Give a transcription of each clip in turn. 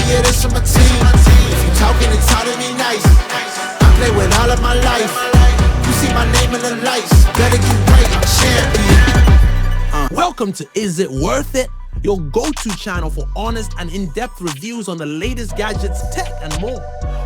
yeah, this on my team. If you talking and talk to me nice, I play with all of my life. You see my name in the lights, better get right, I'm champion. Welcome to Is It Worth It? Your go-to channel for honest and in-depth reviews on the latest gadgets, tech, and more.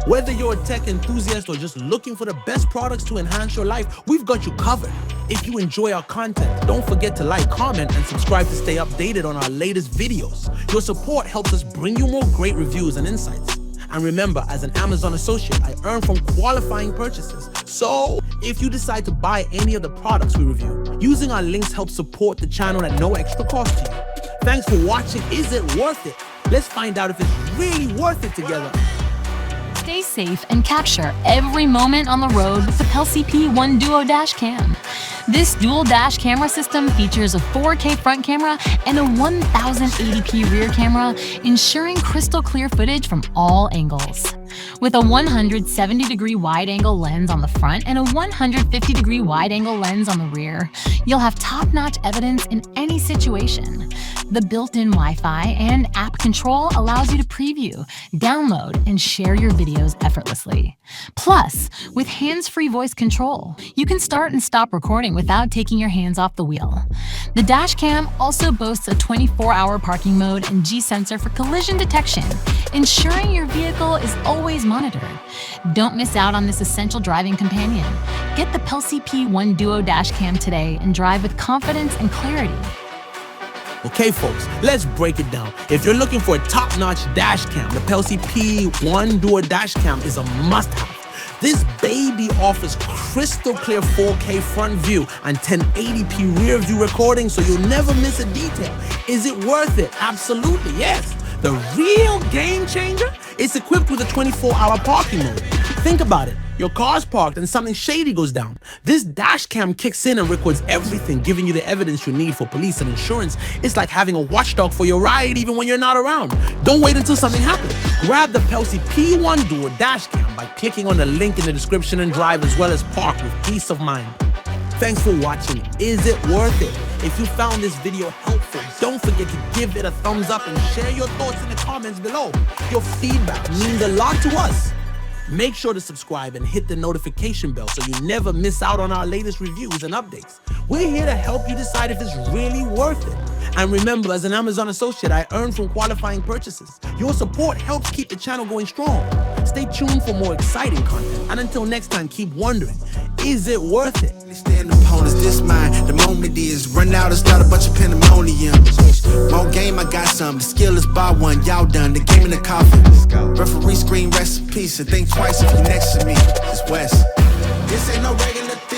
Whether you're a tech enthusiast or just looking for the best products to enhance your life, we've got you covered. If you enjoy our content, don't forget to like, comment, and subscribe to stay updated on our latest videos. Your support helps us bring you more great reviews and insights. And remember, as an Amazon associate, I earn from qualifying purchases. So if you decide to buy any of the products we review, using our links helps support the channel at no extra cost to you. Thanks for watching Is It Worth It? Let's find out if it's really worth it together. Stay safe and capture every moment on the road with the Pelsee P1 Duo dash cam. This dual dash camera system features a 4K front camera and a 1080p rear camera, ensuring crystal clear footage from all angles. With a 170-degree wide-angle lens on the front and a 150-degree wide-angle lens on the rear, you'll have top-notch evidence in any situation. The built-in Wi-Fi and app control allows you to preview, download, and share your videos effortlessly. Plus, with hands-free voice control, you can start and stop recording without taking your hands off the wheel. The dashcam also boasts a 24-hour parking mode and G-sensor for collision detection, ensuring your vehicle is always monitored. Don't miss out on this essential driving companion. Get the Pelsee P1 Duo dashcam today and drive with confidence and clarity. Okay, folks, let's break it down. If you're looking for a top-notch dash cam, the Pelsee P1 Duo dash cam is a must-have. This baby offers crystal clear 4K front view and 1080p rear view recording, so you'll never miss a detail. Is it worth it? Absolutely, yes. The real game changer? It's equipped with a 24-hour parking mode. Think about it. Your car's parked and something shady goes down. This dash cam kicks in and records everything, giving you the evidence you need for police and insurance. It's like having a watchdog for your ride even when you're not around. Don't wait until something happens. Grab the Pelsee P1 Duo dash cam by clicking on the link in the description and drive as well as park with peace of mind. Thanks for watching. Is it worth it? If you found this video helpful, don't forget to give it a thumbs up and share your thoughts in the comments below. Your feedback means a lot to us. Make sure to subscribe and hit the notification bell so you never miss out on our latest reviews and updates. We're here to help you decide if it's really worth it. And remember, as an Amazon associate, I earn from qualifying purchases. Your support helps keep the channel going strong. Stay tuned for more exciting content. And until next time, keep wondering, is it worth it? Stand opponents, this mine. The moment is run out and start a bunch of pandemonium. More game, I got some. The skill is by one. Y'all done. The game in the coffin. Referee screen, rest in peace. And think twice if you're next to me. It's West. This ain't no regular thing.